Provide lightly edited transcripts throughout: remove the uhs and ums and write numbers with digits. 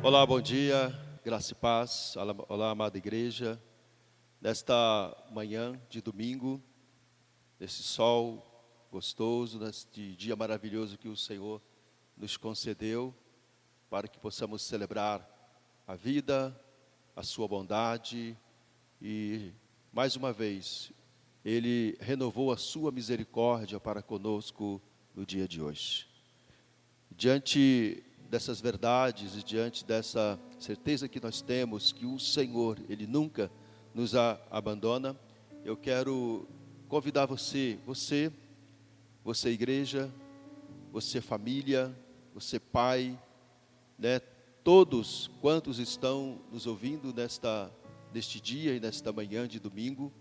Olá, bom dia, graça e paz. Olá, amada igreja. Nesta manhã de domingo, nesse sol gostoso, neste dia maravilhoso que o Senhor nos concedeu, para que possamos celebrar a vida, a sua bondade e, mais uma vez, Ele renovou a sua misericórdia para conosco no dia de hoje. Diante dessas verdades e diante dessa certeza que nós temos que o Senhor, Ele nunca nos abandona, eu quero convidar você igreja, você família, você pai, né, todos quantos estão nos ouvindo neste dia e nesta manhã de domingo,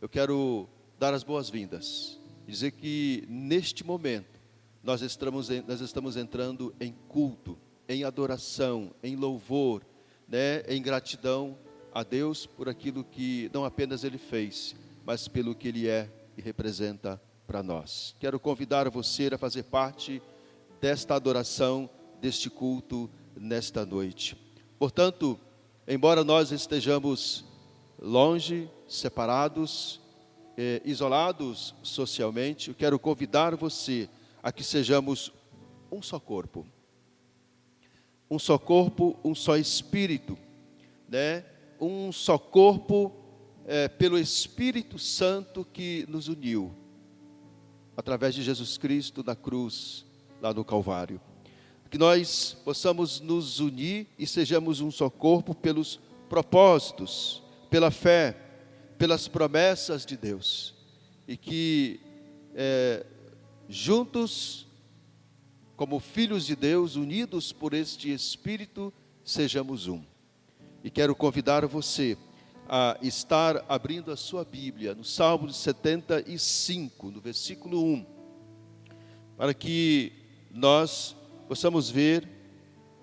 eu quero dar as boas-vindas, dizer que neste momento, nós estamos entrando em culto, em adoração, em louvor, né, em gratidão a Deus por aquilo que não apenas Ele fez, mas pelo que Ele é e representa para nós. Quero convidar você a fazer parte desta adoração, deste culto, nesta noite. Portanto, embora nós estejamos longe, separados, isolados socialmente, eu quero convidar você a que sejamos um só corpo, um só espírito, né? Um só corpo pelo Espírito Santo que nos uniu, através de Jesus Cristo na cruz, lá no Calvário. Que nós possamos nos unir e sejamos um só corpo pelos propósitos, pela fé, pelas promessas de Deus, e que juntos, como filhos de Deus, unidos por este Espírito, sejamos um. E quero convidar você a estar abrindo a sua Bíblia no Salmo 75, no versículo 1, para que nós possamos ver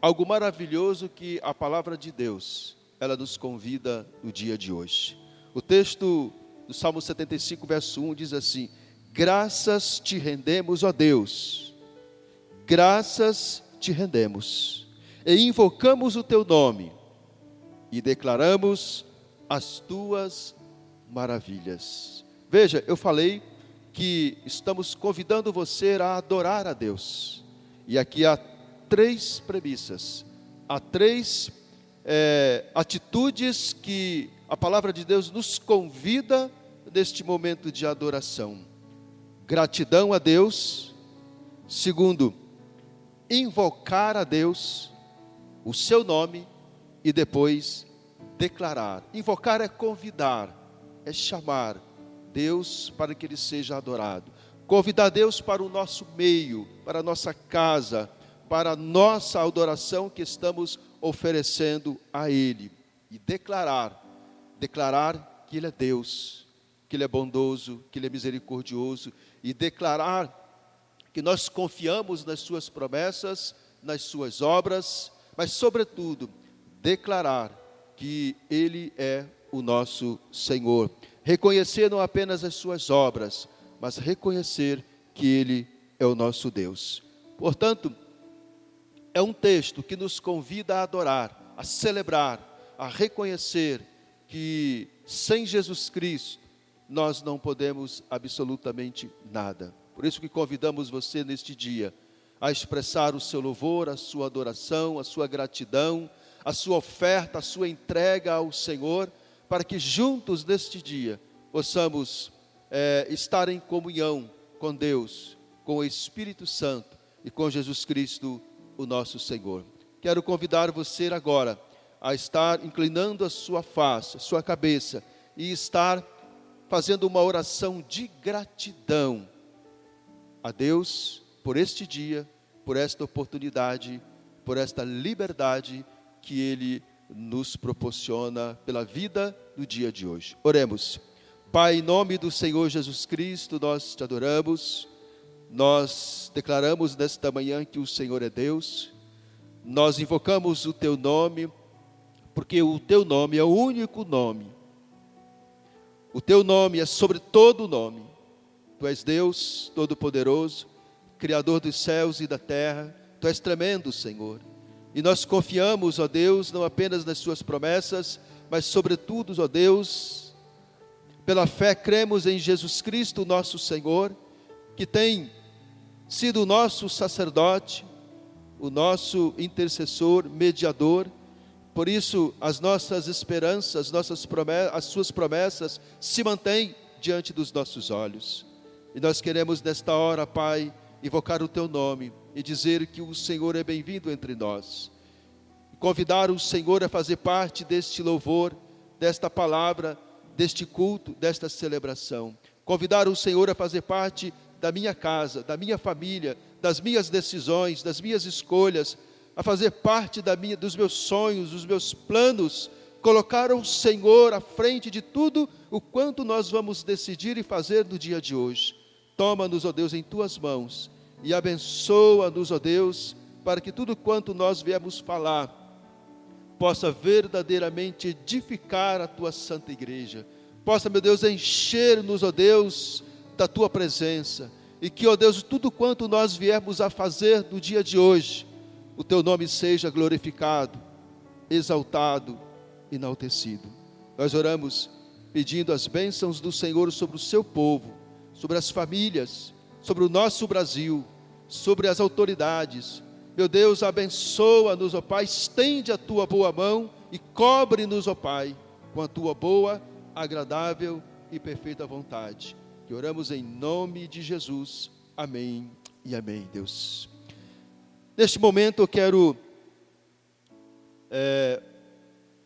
algo maravilhoso que a palavra de Deus, ela nos convida no dia de hoje. O texto do Salmo 75, verso 1 diz assim: graças te rendemos, ó Deus, graças te rendemos, e invocamos o teu nome, e declaramos as tuas maravilhas. Veja, eu falei que estamos convidando você a adorar a Deus, e aqui há três premissas, há três atitudes que a palavra de Deus nos convida neste momento de adoração. Gratidão a Deus. Segundo, invocar a Deus, o seu nome, e depois declarar. Invocar é convidar, é chamar Deus para que Ele seja adorado. Convidar Deus para o nosso meio, para a nossa casa, para a nossa adoração que estamos oferecendo a Ele. E declarar que Ele é Deus, que Ele é bondoso, que Ele é misericordioso, e declarar que nós confiamos nas suas promessas, nas suas obras, mas sobretudo, declarar que Ele é o nosso Senhor. Reconhecer não apenas as suas obras, mas reconhecer que Ele é o nosso Deus. Portanto, é um texto que nos convida a adorar, a celebrar, a reconhecer que sem Jesus Cristo, nós não podemos absolutamente nada. Por isso que convidamos você neste dia a expressar o seu louvor, a sua adoração, a sua gratidão, a sua oferta, a sua entrega ao Senhor, para que juntos neste dia possamos estar em comunhão com Deus, com o Espírito Santo e com Jesus Cristo, o nosso Senhor. Quero convidar você agora a estar inclinando a sua face, a sua cabeça, e estar fazendo uma oração de gratidão a Deus por este dia, por esta oportunidade, por esta liberdade que Ele nos proporciona pela vida do dia de hoje. Oremos. Pai, em nome do Senhor Jesus Cristo, nós te adoramos, nós declaramos nesta manhã que o Senhor é Deus, nós invocamos o teu nome, porque o teu nome é o único nome. O teu nome é sobre todo nome. Tu és Deus Todo-Poderoso, Criador dos céus e da terra. Tu és tremendo, Senhor. E nós confiamos, ó Deus, não apenas nas suas promessas, mas sobretudo, ó Deus, pela fé cremos em Jesus Cristo, nosso Senhor, que tem sido o nosso sacerdote, o nosso intercessor, mediador. Por isso, as nossas esperanças, as suas promessas se mantêm diante dos nossos olhos. E nós queremos nesta hora, Pai, invocar o Teu nome e dizer que o Senhor é bem-vindo entre nós. Convidar o Senhor a fazer parte deste louvor, desta palavra, deste culto, desta celebração. Convidar o Senhor a fazer parte da minha casa, da minha família, das minhas decisões, das minhas escolhas, a fazer parte dos meus sonhos, dos meus planos, colocar o Senhor à frente de tudo o quanto nós vamos decidir e fazer no dia de hoje. Toma-nos, ó Deus, em Tuas mãos e abençoa-nos, ó Deus, para que tudo quanto nós viemos falar possa verdadeiramente edificar a Tua Santa Igreja. Possa, meu Deus, encher-nos, ó Deus, da Tua presença. E que, ó Deus, tudo quanto nós viermos a fazer no dia de hoje, o Teu nome seja glorificado, exaltado, enaltecido. Nós oramos pedindo as bênçãos do Senhor sobre o Seu povo, sobre as famílias, sobre o nosso Brasil, sobre as autoridades. Meu Deus, abençoa-nos, ó Pai, estende a Tua boa mão e cobre-nos, ó Pai, com a Tua boa, agradável e perfeita vontade. Que oramos em nome de Jesus. Amém e amém, Deus. Neste momento eu quero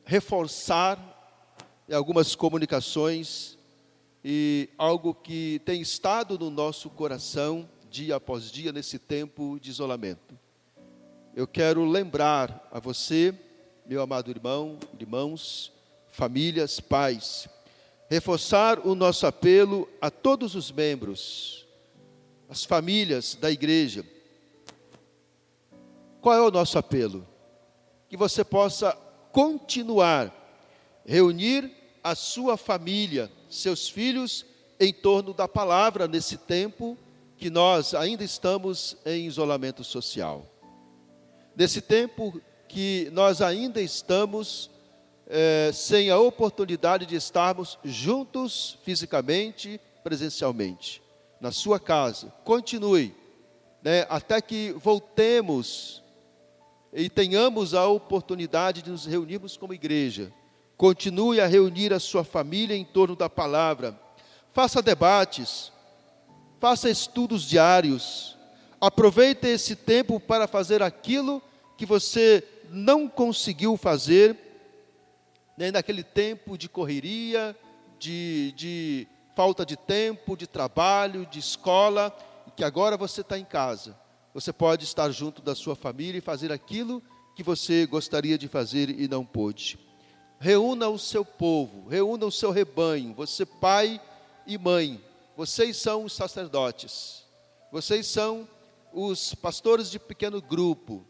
reforçar algumas comunicações e algo que tem estado no nosso coração dia após dia nesse tempo de isolamento. Eu quero lembrar a você, meu amado irmão, irmãos, famílias, pais, reforçar o nosso apelo a todos os membros, as famílias da igreja. Qual é o nosso apelo? Que você possa continuar, reunir a sua família, seus filhos, em torno da palavra nesse tempo que nós ainda estamos em isolamento social. Nesse tempo que nós ainda estamos sem a oportunidade de estarmos juntos fisicamente, presencialmente, na sua casa. Continue, até que voltemos e tenhamos a oportunidade de nos reunirmos como igreja. Continue a reunir a sua família em torno da palavra. Faça debates, faça estudos diários. Aproveite esse tempo para fazer aquilo que você não conseguiu fazer, naquele tempo de correria, de falta de tempo, de trabalho, de escola, que agora você está em casa. Você pode estar junto da sua família e fazer aquilo que você gostaria de fazer e não pôde. Reúna o seu povo, reúna o seu rebanho, você pai e mãe, vocês são os sacerdotes, vocês são os pastores de pequeno grupo,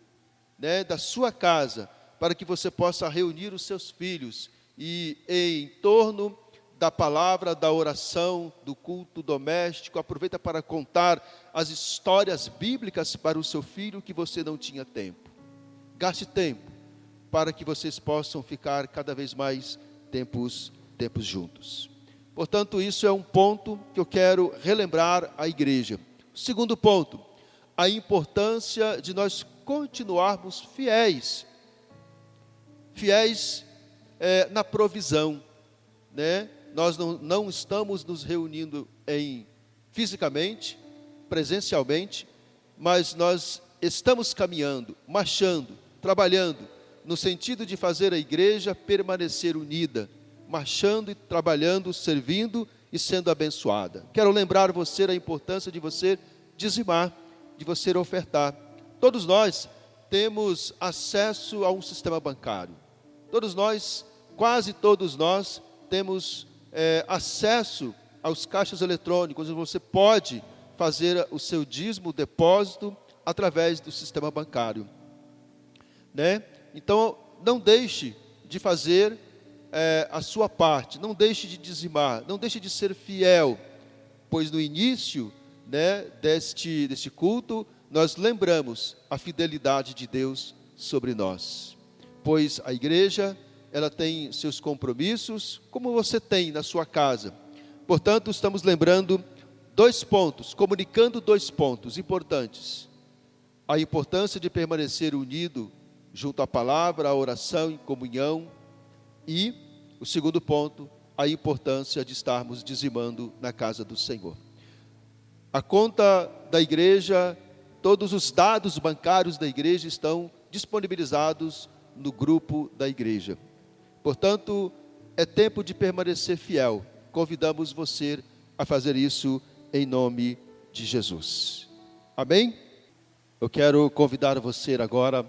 da sua casa, para que você possa reunir os seus filhos e em torno da palavra, da oração, do culto doméstico, aproveita para contar as histórias bíblicas para o seu filho que você não tinha tempo. Gaste tempo para que vocês possam ficar cada vez mais tempos juntos. Portanto, isso é um ponto que eu quero relembrar à igreja. Segundo ponto, a importância de nós continuarmos fiéis na provisão, Nós não estamos nos reunindo fisicamente, presencialmente, mas nós estamos caminhando, marchando, trabalhando, no sentido de fazer a igreja permanecer unida, marchando e trabalhando, servindo e sendo abençoada. Quero lembrar você a importância de você dizimar, de você ofertar. Todos nós temos acesso a um sistema bancário. Todos nós, quase todos nós, temos acesso aos caixas eletrônicos, onde você pode fazer o seu dízimo, o depósito, através do sistema bancário. Então, não deixe de fazer a sua parte, não deixe de dizimar, não deixe de ser fiel, pois no início deste culto, nós lembramos a fidelidade de Deus sobre nós. Pois a igreja, ela tem seus compromissos, como você tem na sua casa. Portanto, estamos lembrando 2 pontos, comunicando 2 pontos importantes. A importância de permanecer unido junto à palavra, à oração, em comunhão. E o segundo ponto, a importância de estarmos dizimando na casa do Senhor. A conta da igreja, todos os dados bancários da igreja estão disponibilizados no grupo da igreja. Portanto, é tempo de permanecer fiel. Convidamos você a fazer isso em nome de Jesus. Amém? Eu quero convidar você agora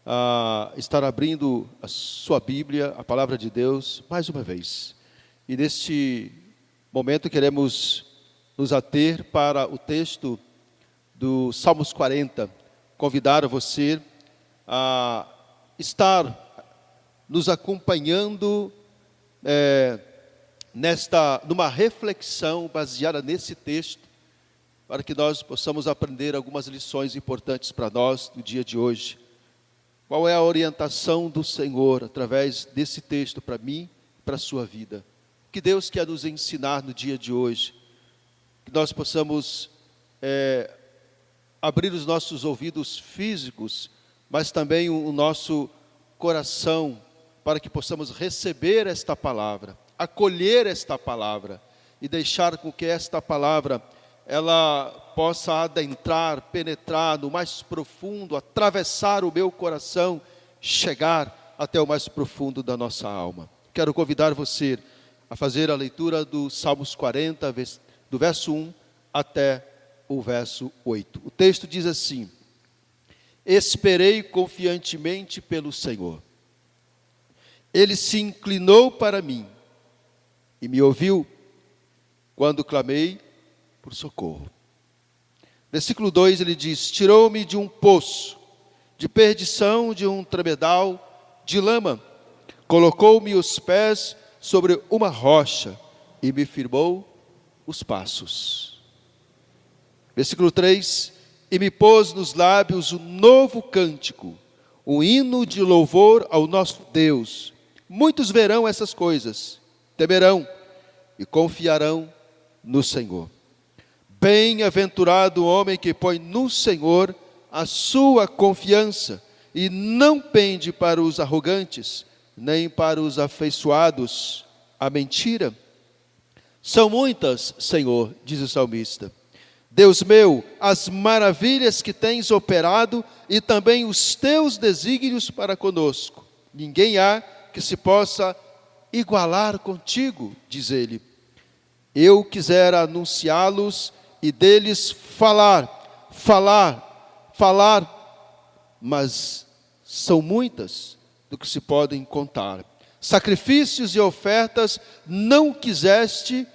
a estar abrindo a sua Bíblia, a palavra de Deus, mais uma vez. E neste momento queremos nos ater para o texto do Salmos 40. Convidar você a estar nos acompanhando numa reflexão baseada nesse texto, para que nós possamos aprender algumas lições importantes para nós no dia de hoje. Qual é a orientação do Senhor através desse texto para mim e para a sua vida? O que Deus quer nos ensinar no dia de hoje? Que nós possamos abrir os nossos ouvidos físicos, mas também o nosso coração, para que possamos receber esta palavra, acolher esta palavra e deixar com que esta palavra ela possa adentrar, penetrar no mais profundo, atravessar o meu coração, chegar até o mais profundo da nossa alma. Quero convidar você a fazer a leitura do Salmos 40, do verso 1 até o verso 8. O texto diz assim: esperei confiantemente pelo Senhor. Ele se inclinou para mim e me ouviu quando clamei por socorro. Versículo 2, ele diz: tirou-me de um poço, de perdição, de um tremedal, de lama, colocou-me os pés sobre uma rocha e me firmou os passos. Versículo 3, e me pôs nos lábios um novo cântico, um hino de louvor ao nosso Deus. Muitos verão essas coisas, temerão e confiarão no Senhor. Bem-aventurado o homem que põe no Senhor a sua confiança e não pende para os arrogantes, nem para os afeiçoados à mentira. São muitas, Senhor, diz o salmista, Deus meu, as maravilhas que tens operado e também os teus desígnios para conosco. Ninguém há que se possa igualar contigo, diz ele. Eu quisera anunciá-los e deles falar, mas são muitas do que se podem contar. Sacrifícios e ofertas não quiseste,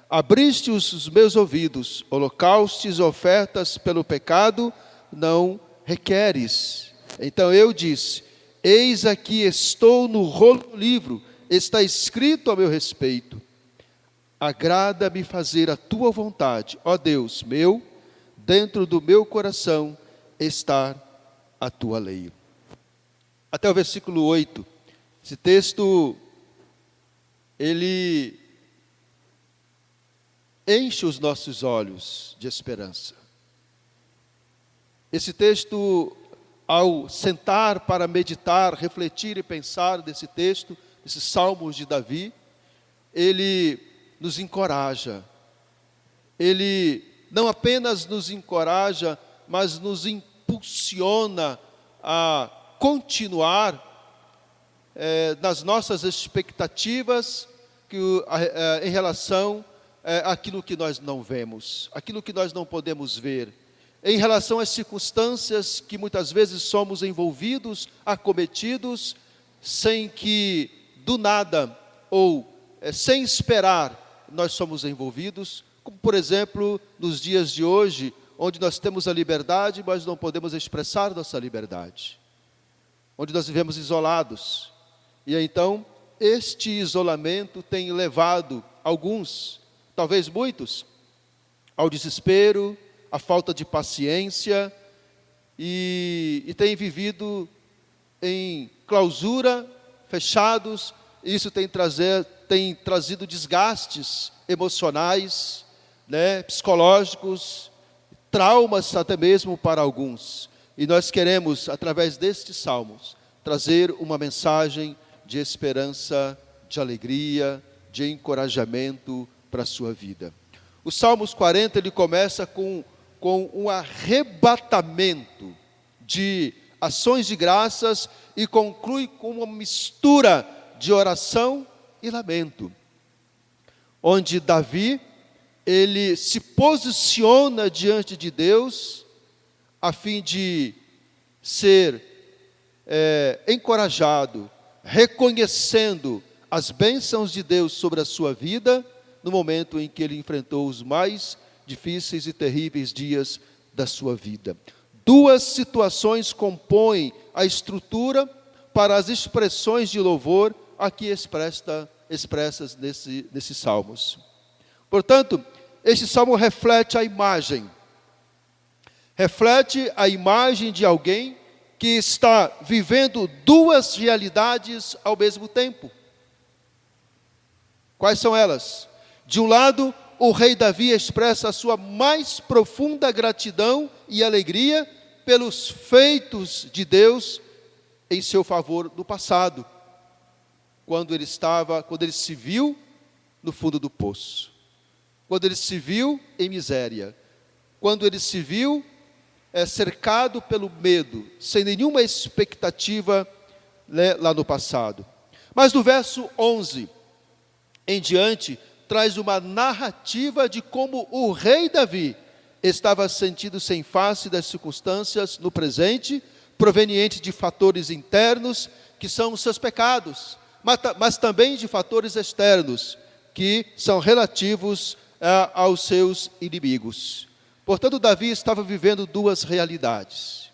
abriste os meus ouvidos, holocaustos e ofertas pelo pecado não requeres. Então eu disse: eis aqui estou no rolo do livro, está escrito a meu respeito. Agrada-me fazer a tua vontade, ó Deus meu, dentro do meu coração está a tua lei. Até o versículo 8, esse texto, ele enche os nossos olhos de esperança. Esse texto, ao sentar para meditar, refletir e pensar desse texto, esses salmos de Davi, ele nos encoraja. Ele não apenas nos encoraja, mas nos impulsiona a continuar nas nossas expectativas em relação àquilo que nós não vemos, aquilo que nós não podemos ver, em relação às circunstâncias que muitas vezes somos envolvidos, acometidos, sem que do nada ou sem esperar nós somos envolvidos, como por exemplo nos dias de hoje, onde nós temos a liberdade, mas não podemos expressar nossa liberdade, onde nós vivemos isolados. E então este isolamento tem levado alguns, talvez muitos, ao desespero, à falta de paciência, e tem vivido em clausura, fechados. Isso tem trazido desgastes emocionais, né, psicológicos, traumas até mesmo para alguns. E nós queremos, através destes salmos, trazer uma mensagem de esperança, de alegria, de encorajamento para a sua vida. O Salmos 40, ele começa com um arrebatamento de ações de graças e conclui com uma mistura de oração e lamento, onde Davi, ele se posiciona diante de Deus, a fim de ser encorajado, reconhecendo as bênçãos de Deus sobre a sua vida, no momento em que ele enfrentou os mais difíceis e terríveis dias da sua vida. Duas situações compõem a estrutura para as expressões de louvor aqui expressas nesses salmos. Portanto, este salmo reflete a imagem de alguém que está vivendo duas realidades ao mesmo tempo. Quais são elas? De um lado, o rei Davi expressa a sua mais profunda gratidão e alegria pelos feitos de Deus em seu favor no passado, quando ele se viu no fundo do poço, quando ele se viu em miséria, quando ele se viu cercado pelo medo, sem nenhuma expectativa, né, lá no passado. Mas do verso 11 em diante, traz uma narrativa de como o rei Davi estava sentindo sem face das circunstâncias no presente, proveniente de fatores internos, que são os seus pecados, mas também de fatores externos, que são relativos aos seus inimigos. Portanto, Davi estava vivendo duas realidades.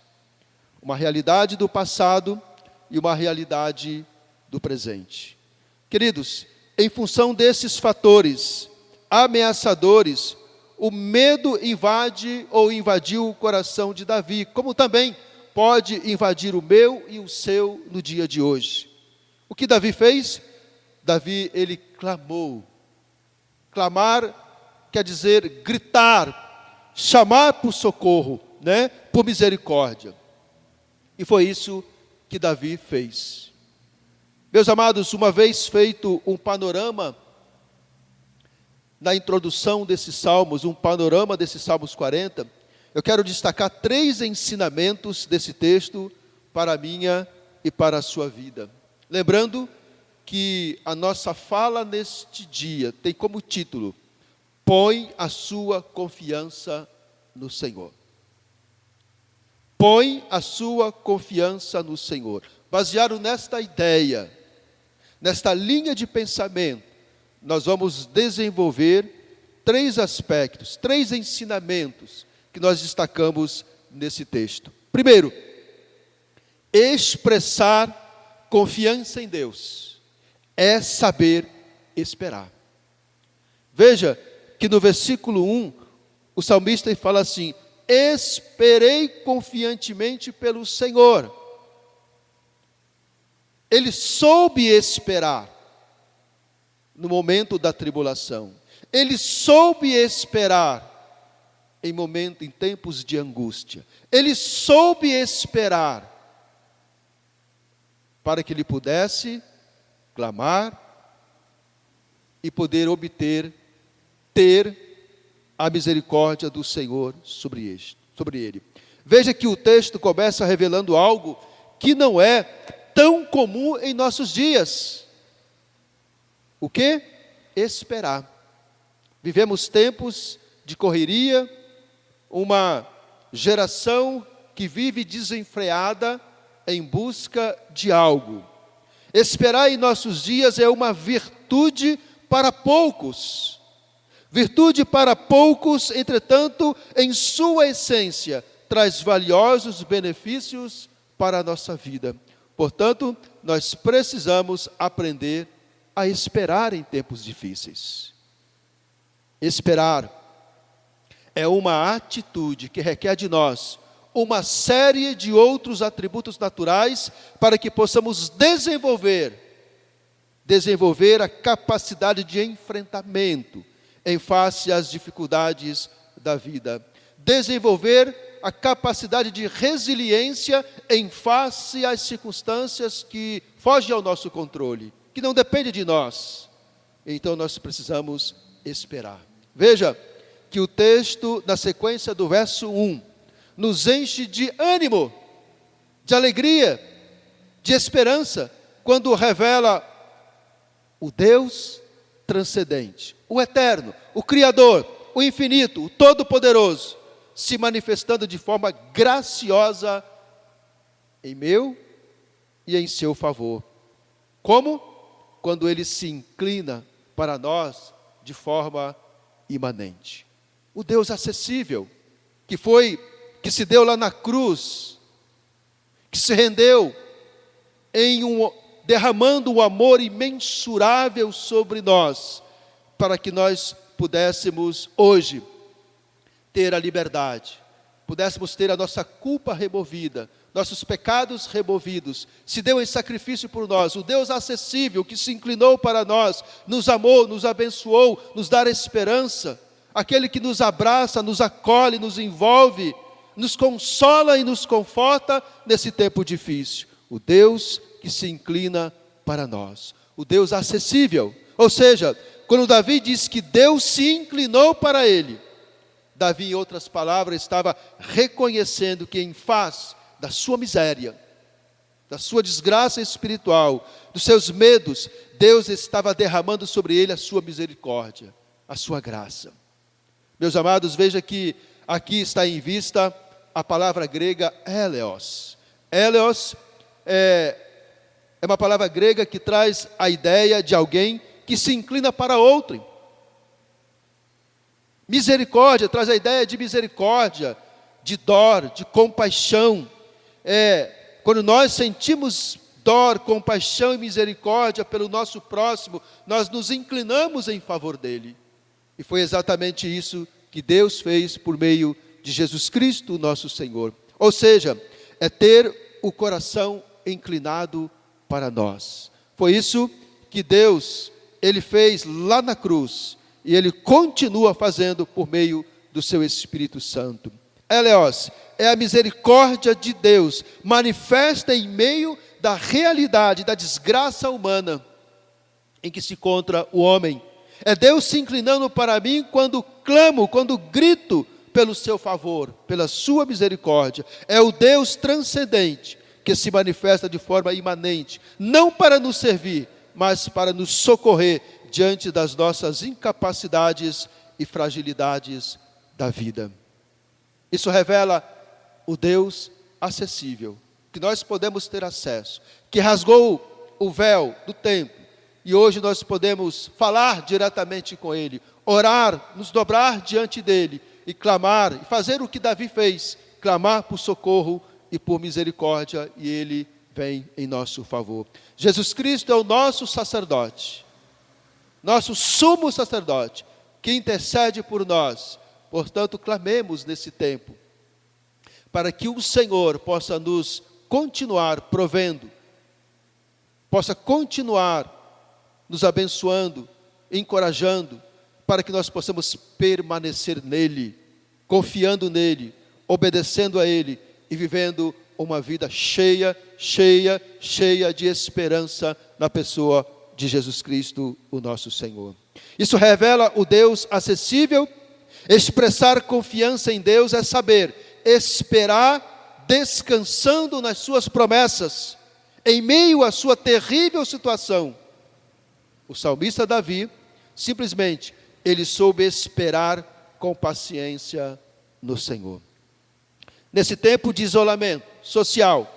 Uma realidade do passado e uma realidade do presente. Queridos, em função desses fatores ameaçadores, o medo invadiu o coração de Davi, como também pode invadir o meu e o seu no dia de hoje. O que Davi fez? Davi, ele clamou. Clamar quer dizer gritar, chamar por socorro, né? Por misericórdia. E foi isso que Davi fez. Meus amados, uma vez feito um panorama na introdução desses salmos, um panorama desses Salmos 40, eu quero destacar 3 ensinamentos desse texto para a minha e para a sua vida. Lembrando que a nossa fala neste dia tem como título: Põe a sua confiança no Senhor. Põe a sua confiança no Senhor. Baseado nesta ideia, nesta linha de pensamento, nós vamos desenvolver 3 aspectos, 3 ensinamentos que nós destacamos nesse texto. Primeiro, expressar confiança em Deus é saber esperar. Veja que no versículo 1, o salmista fala assim: esperei confiantemente pelo Senhor. Ele soube esperar no momento da tribulação. Ele soube esperar em tempos de angústia. Ele soube esperar para que ele pudesse clamar e poder ter a misericórdia do Senhor sobre ele. Veja que o texto começa revelando algo que não é tão comum em nossos dias. O que? Esperar. Vivemos tempos de correria, uma geração que vive desenfreada em busca de algo. Esperar em nossos dias é uma virtude para poucos. Virtude para poucos, entretanto, em sua essência, traz valiosos benefícios para a nossa vida. Portanto, nós precisamos aprender a esperar em tempos difíceis. Esperar é uma atitude que requer de nós uma série de outros atributos naturais para que possamos desenvolver a capacidade de enfrentamento em face às dificuldades da vida. Desenvolver a capacidade de resiliência em face às circunstâncias que fogem ao nosso controle, que não dependem de nós. Então nós precisamos esperar. Veja que o texto, na sequência do verso 1, nos enche de ânimo, de alegria, de esperança, quando revela o Deus transcendente, o eterno, o Criador, o infinito, o Todo-Poderoso, se manifestando de forma graciosa em meu e em seu favor. Como? Quando Ele se inclina para nós de forma imanente. O Deus acessível, que se deu lá na cruz, que se rendeu derramando um amor imensurável sobre nós, para que nós pudéssemos hoje ter a liberdade, pudéssemos ter a nossa culpa removida, nossos pecados removidos, se deu em sacrifício por nós, o Deus acessível que se inclinou para nós, nos amou, nos abençoou, nos dá esperança, aquele que nos abraça, nos acolhe, nos envolve, nos consola e nos conforta nesse tempo difícil. O Deus que se inclina para nós, o Deus acessível. Ou seja, quando Davi diz que Deus se inclinou para ele, Davi, em outras palavras, estava reconhecendo que em face da sua miséria, da sua desgraça espiritual, dos seus medos, Deus estava derramando sobre ele a sua misericórdia, a sua graça. Meus amados, veja que aqui está em vista a palavra grega eleos. Eleos é uma palavra grega que traz a ideia de alguém que se inclina para outrem. Misericórdia traz a ideia de misericórdia, de dor, de compaixão. Quando nós sentimos dor, compaixão e misericórdia pelo nosso próximo, nós nos inclinamos em favor dele. E foi exatamente isso que Deus fez por meio de Jesus Cristo, nosso Senhor. Ou seja, é ter o coração inclinado para nós. Foi isso que Deus, Ele fez lá na cruz, e Ele continua fazendo por meio do seu Espírito Santo. Eleos é a misericórdia de Deus, manifesta em meio da realidade, da desgraça humana em que se encontra o homem. É Deus se inclinando para mim quando clamo, quando grito pelo seu favor, pela sua misericórdia. É o Deus transcendente que se manifesta de forma imanente, não para nos servir, mas para nos socorrer diante das nossas incapacidades e fragilidades da vida. Isso revela o Deus acessível, que nós podemos ter acesso, que rasgou o véu do templo, e hoje nós podemos falar diretamente com Ele, orar, nos dobrar diante dEle, e clamar, e fazer o que Davi fez, clamar por socorro e por misericórdia, e Ele vem em nosso favor. Jesus Cristo é o nosso sacerdote, nosso sumo sacerdote, que intercede por nós. Portanto, clamemos nesse tempo, para que o Senhor possa nos continuar provendo, possa continuar nos abençoando, encorajando, para que nós possamos permanecer nele, confiando nele, obedecendo a ele e vivendo uma vida cheia de esperança na pessoa de Jesus Cristo, o nosso Senhor. Isso revela o Deus acessível. Expressar confiança em Deus é saber esperar descansando nas suas promessas, em meio à sua terrível situação. O salmista Davi, simplesmente, ele soube esperar com paciência no Senhor. Nesse tempo de isolamento social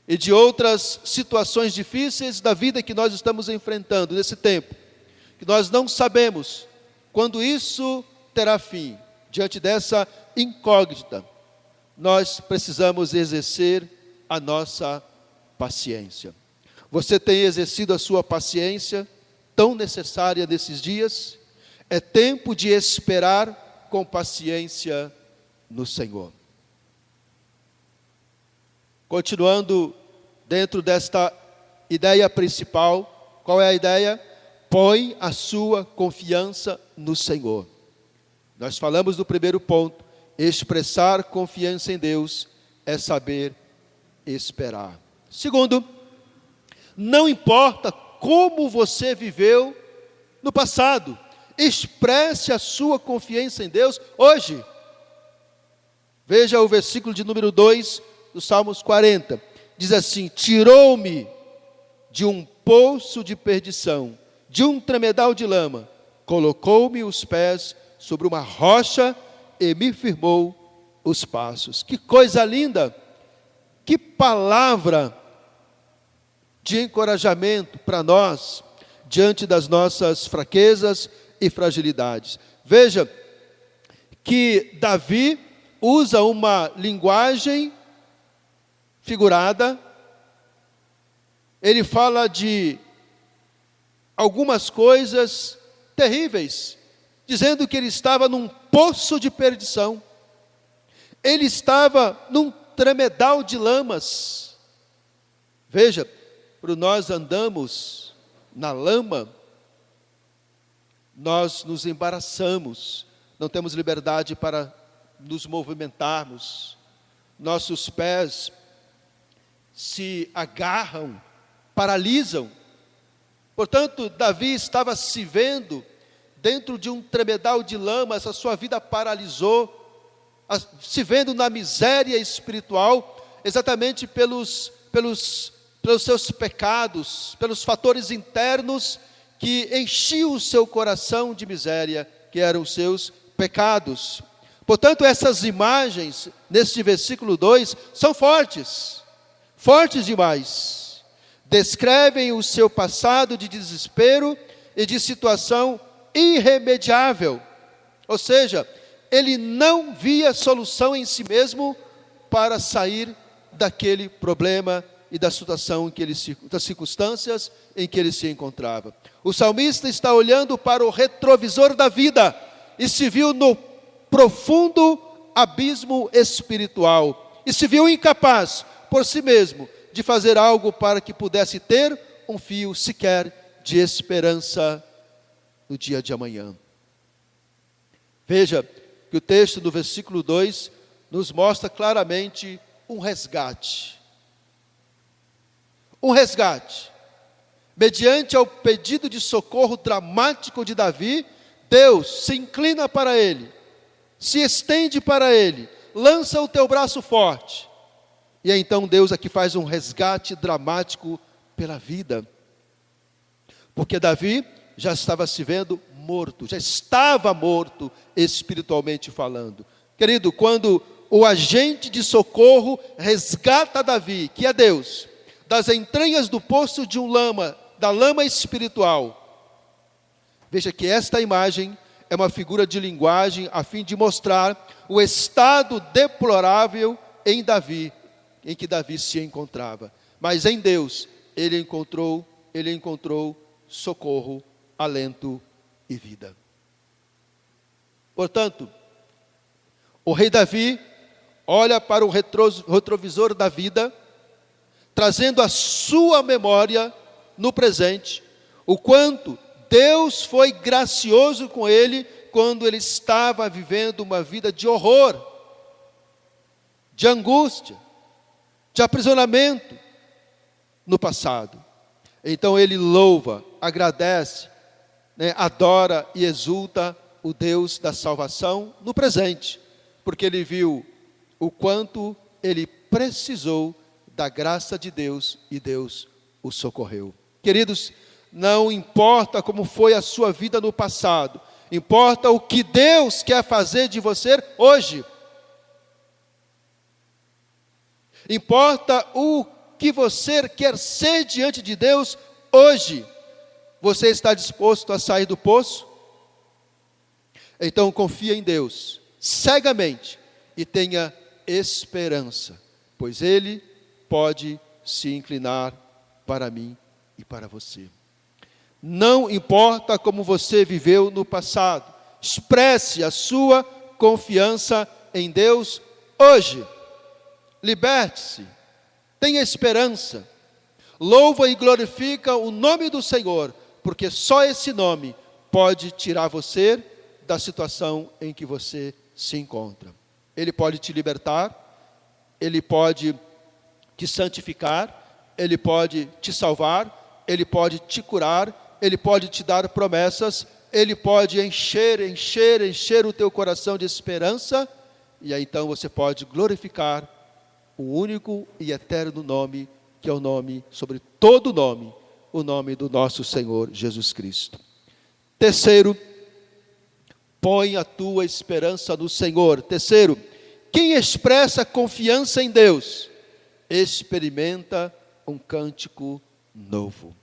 e de outras situações difíceis da vida que nós estamos enfrentando, nesse tempo, que nós não sabemos quando isso terá fim, diante dessa incógnita, nós precisamos exercer a nossa paciência. Você tem exercido a sua paciência, tão necessária nesses dias? É tempo de esperar com paciência no Senhor. Continuando dentro desta ideia principal, qual é a ideia? Põe a sua confiança no Senhor. Nós falamos do primeiro ponto, expressar confiança em Deus é saber esperar. Segundo, não importa como você viveu no passado, expresse a sua confiança em Deus hoje. Veja o versículo de número 2 do Salmos 40. Diz assim: tirou-me de um poço de perdição, de um tremedal de lama, colocou-me os pés sobre uma rocha e me firmou os passos. Que coisa linda! Que palavra de encorajamento para nós, diante das nossas fraquezas e fragilidades. Veja que Davi usa uma linguagem figurada. Ele fala de algumas coisas terríveis, dizendo que ele estava num poço de perdição, ele estava num tremedal de lamas. Veja, por nós andamos na lama, nós nos embaraçamos, não temos liberdade para nos movimentarmos, nossos pés se agarram, paralisam. Portanto, Davi estava se vendo dentro de um tremedal de lamas, a sua vida paralisou, se vendo na miséria espiritual, exatamente pelos seus pecados, pelos fatores internos que enchiam o seu coração de miséria, que eram os seus pecados. Portanto, essas imagens, neste versículo 2, são fortes demais. Descrevem o seu passado de desespero e de situação irremediável. Ou seja, ele não via solução em si mesmo para sair daquele problema e da situação das circunstâncias em que ele se encontrava. O salmista está olhando para o retrovisor da vida e se viu no profundo abismo espiritual e se viu incapaz por si mesmo de fazer algo para que pudesse ter um fio sequer de esperança no dia de amanhã. Veja que o texto do versículo 2 nos mostra claramente um resgate. Um resgate. Mediante ao pedido de socorro dramático de Davi, Deus se inclina para ele, se estende para ele, lança o teu braço forte. E então Deus aqui faz um resgate dramático pela vida. Porque Davi já estava se vendo morto, já estava morto espiritualmente falando. Querido, quando o agente de socorro resgata Davi, que é Deus, das entranhas do poço da lama espiritual, veja que esta imagem é uma figura de linguagem a fim de mostrar o estado deplorável em que Davi se encontrava. Mas em Deus, ele encontrou socorro, alento e vida. Portanto, o rei Davi olha para o retrovisor da vida, trazendo a sua memória no presente, o quanto Deus foi gracioso com ele quando ele estava vivendo uma vida de horror, de angústia, de aprisionamento no passado. Então ele louva, agradece, adora e exulta o Deus da salvação no presente, porque ele viu o quanto ele precisou da graça de Deus e Deus o socorreu. Queridos, não importa como foi a sua vida no passado, importa o que Deus quer fazer de você hoje. Importa o que você quer ser diante de Deus hoje. Você está disposto a sair do poço? Então confia em Deus, cegamente, e tenha esperança, pois Ele pode se inclinar para mim e para você. Não importa como você viveu no passado, expresse a sua confiança em Deus hoje. Liberte-se tenha esperança, louva e glorifica o nome do Senhor, porque só esse nome pode tirar você da situação em que você se encontra. Ele pode te libertar, Ele pode te santificar, Ele pode te salvar, Ele pode te curar, Ele pode te dar promessas, Ele pode encher o teu coração de esperança, e aí então você pode glorificar o único e eterno nome, que é o nome sobre todo nome, o nome do nosso Senhor Jesus Cristo. Terceiro, põe a tua esperança no Senhor. Terceiro, quem expressa confiança em Deus, experimenta um cântico novo.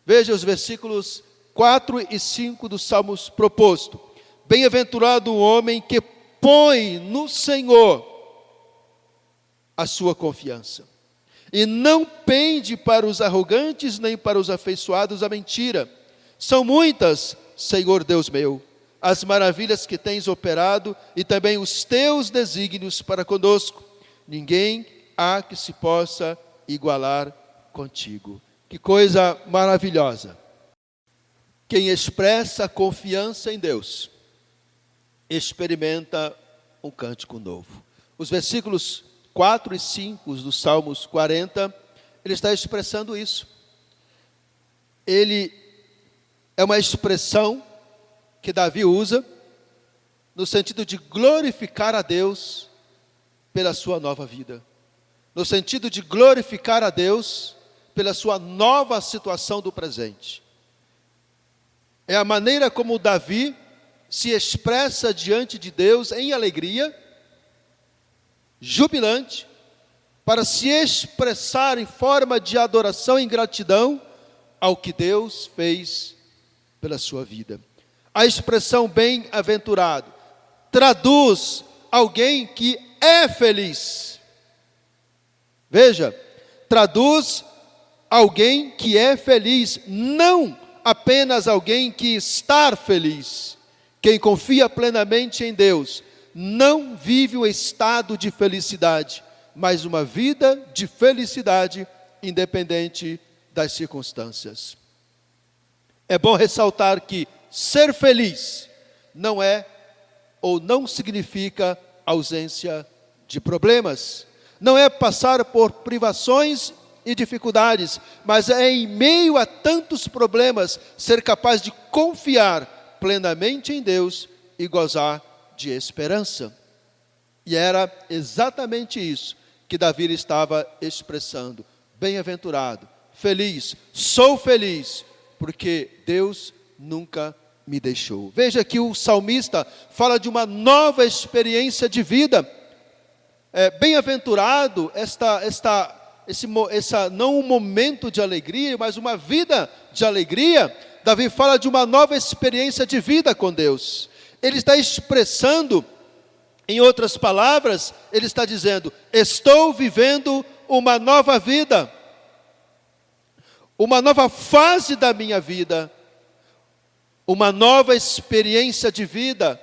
Veja os versículos 4 e 5 do Salmos proposto. Bem-aventurado o homem que põe no Senhor a sua confiança, e não pende para os arrogantes, nem para os afeiçoados à mentira. São muitas, Senhor Deus meu, as maravilhas que tens operado, e também os teus desígnios para conosco. Ninguém há que se possa igualar contigo. Que coisa maravilhosa! Quem expressa confiança em Deus, experimenta um cântico novo. Os versículos 4 e 5 dos Salmos 40, ele está expressando isso. Ele é uma expressão que Davi usa no sentido de glorificar a Deus pela sua nova vida, no sentido de glorificar a Deus pela sua nova situação do presente. É a maneira como Davi se expressa diante de Deus em alegria, jubilante, para se expressar em forma de adoração e gratidão ao que Deus fez pela sua vida. A expressão bem-aventurado traduz alguém que é feliz. Veja, traduz alguém que é feliz, não apenas alguém que está feliz. Quem confia plenamente em Deus não vive um estado de felicidade, mas uma vida de felicidade independente das circunstâncias. É bom ressaltar que ser feliz não é ou não significa ausência de problemas, não é passar por privações e dificuldades, mas é em meio a tantos problemas ser capaz de confiar plenamente em Deus e gozar de esperança. E era exatamente isso que Davi estava expressando. Bem-aventurado, feliz, sou feliz, porque Deus nunca me deixou. Veja que o salmista fala de uma nova experiência de vida. Bem-aventurado, não um momento de alegria, mas uma vida de alegria. Davi fala de uma nova experiência de vida com Deus. Ele está expressando, em outras palavras, ele está dizendo: estou vivendo uma nova vida, uma nova fase da minha vida, uma nova experiência de vida.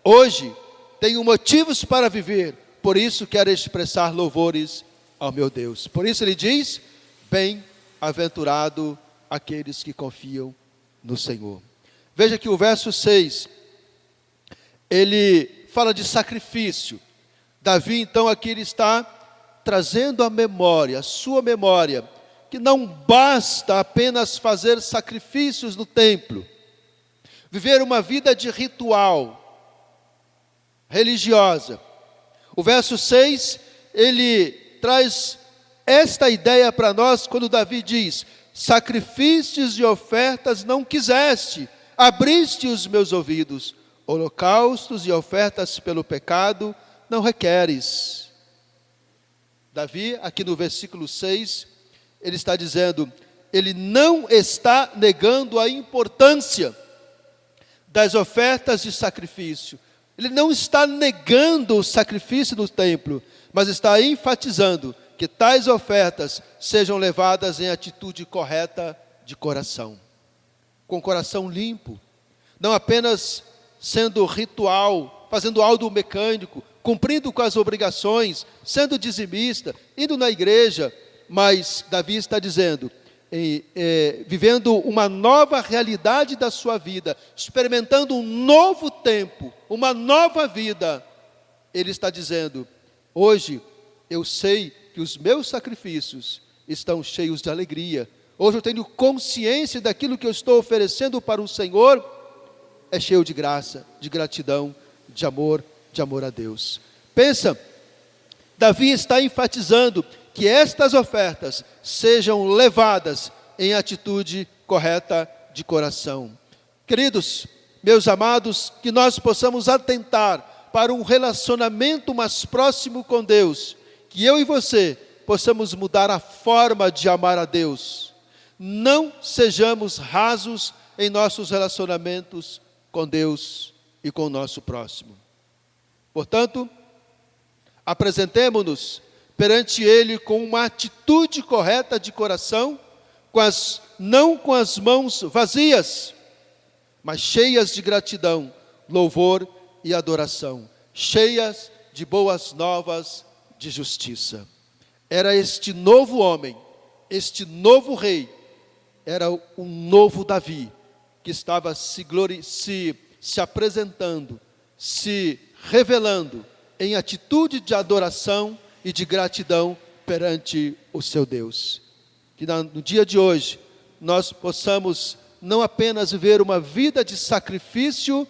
Hoje tenho motivos para viver, por isso quero expressar louvores ao meu Deus. Por isso ele diz: bem-aventurado aqueles que confiam no Senhor. Veja que o verso 6, ele fala de sacrifício. Davi, então, aqui ele está trazendo à memória, a sua memória, que não basta apenas fazer sacrifícios no templo, viver uma vida de ritual religiosa. O verso 6, ele traz esta ideia para nós, quando Davi diz: sacrifícios e ofertas não quiseste, abriste os meus ouvidos, holocaustos e ofertas pelo pecado não requeres. Davi, aqui no versículo 6, ele está dizendo, ele não está negando a importância das ofertas de sacrifício. Ele não está negando o sacrifício no templo, mas está enfatizando que tais ofertas sejam levadas em atitude correta de coração, com coração limpo, não apenas sendo ritual, fazendo algo mecânico, cumprindo com as obrigações, sendo dizimista, indo na igreja, mas Davi está dizendo, vivendo uma nova realidade da sua vida, experimentando um novo tempo, uma nova vida, ele está dizendo, hoje eu sei que os meus sacrifícios estão cheios de alegria, hoje eu tenho consciência daquilo que eu estou oferecendo para o Senhor, é cheio de graça, de gratidão, de amor a Deus. Pensa, Davi está enfatizando que estas ofertas sejam levadas em atitude correta de coração. Queridos, meus amados, que nós possamos atentar para um relacionamento mais próximo com Deus, que eu e você possamos mudar a forma de amar a Deus. Não sejamos rasos em nossos relacionamentos com Deus e com o nosso próximo. Portanto, apresentemo-nos perante Ele com uma atitude correta de coração, não com as mãos vazias, mas cheias de gratidão, louvor e adoração, cheias de boas novas de justiça. Era este novo homem, este novo rei, era um novo Davi, que estava se apresentando, se revelando em atitude de adoração e de gratidão perante o seu Deus. Que no dia de hoje, nós possamos não apenas viver uma vida de sacrifício,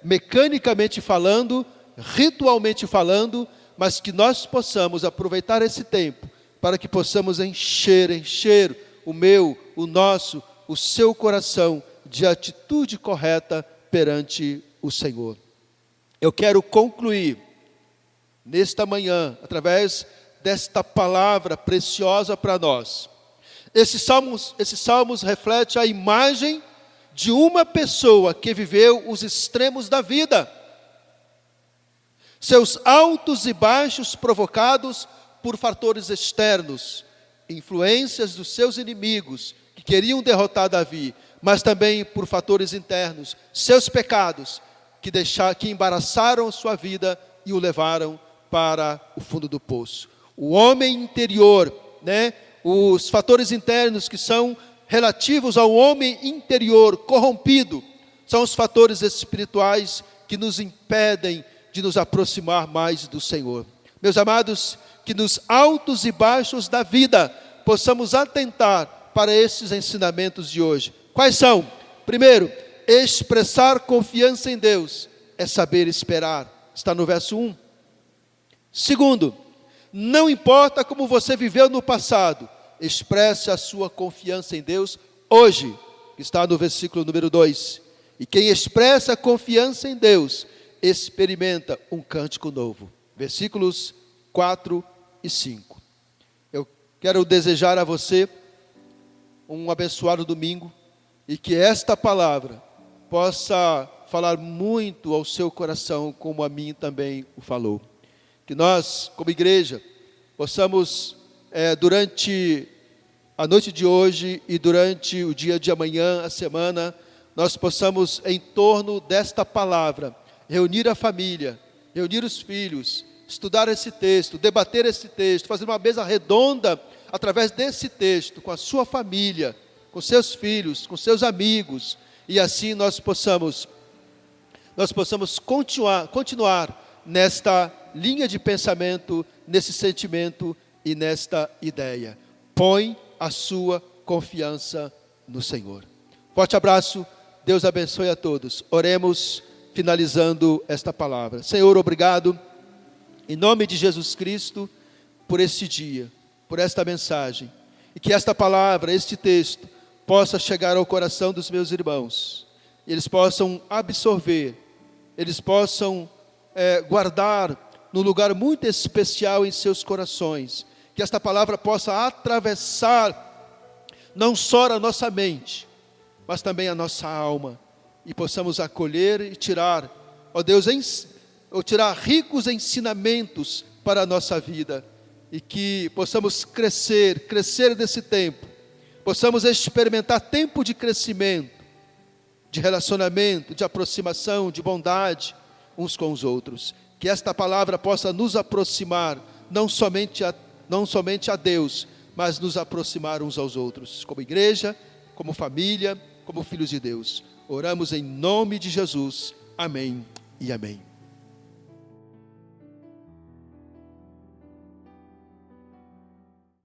mecanicamente falando, ritualmente falando, mas que nós possamos aproveitar esse tempo, para que possamos encher o meu, o nosso, o seu coração de atitude correta perante o Senhor. Eu quero concluir nesta manhã, através desta palavra preciosa para nós. Esses salmos refletem a imagem de uma pessoa que viveu os extremos da vida. Seus altos e baixos provocados por fatores externos, influências dos seus inimigos, que queriam derrotar Davi, mas também por fatores internos, seus pecados, que embaraçaram sua vida e o levaram para o fundo do poço. O homem interior, os fatores internos que são relativos ao homem interior corrompido, são os fatores espirituais que nos impedem de nos aproximar mais do Senhor. Meus amados, que nos altos e baixos da vida possamos atentar para esses ensinamentos de hoje. Quais são? Primeiro, expressar confiança em Deus é saber esperar. Está no verso 1. Segundo, não importa como você viveu no passado, expresse a sua confiança em Deus hoje. Está no versículo número 2. E quem expressa confiança em Deus, experimenta um cântico novo. Versículos 4 e 5. Eu quero desejar a você um abençoado domingo e que esta palavra possa falar muito ao seu coração, como a mim também o falou. Que nós, como igreja, possamos, durante a noite de hoje e durante o dia de amanhã, a semana, nós possamos, em torno desta palavra, reunir a família, reunir os filhos, estudar esse texto, debater esse texto, fazer uma mesa redonda através desse texto, com a sua família, com seus filhos, com seus amigos, e assim nós possamos continuar nesta linha de pensamento, nesse sentimento e nesta ideia. Põe a sua confiança no Senhor. Forte abraço, Deus abençoe a todos. Oremos, finalizando esta palavra. Senhor, obrigado, em nome de Jesus Cristo, por este dia, por esta mensagem, e que esta palavra, este texto, possa chegar ao coração dos meus irmãos, e eles possam absorver, eles possam guardar num lugar muito especial em seus corações, que esta palavra possa atravessar não só a nossa mente, mas também a nossa alma, e possamos acolher e tirar, ó Deus, tirar ricos ensinamentos para a nossa vida, e que possamos crescer desse tempo, possamos experimentar tempo de crescimento, de relacionamento, de aproximação, de bondade uns com os outros. Que esta palavra possa nos aproximar, não somente não somente a Deus, mas nos aproximar uns aos outros, como igreja, como família, como filhos de Deus. Oramos em nome de Jesus. Amém e amém.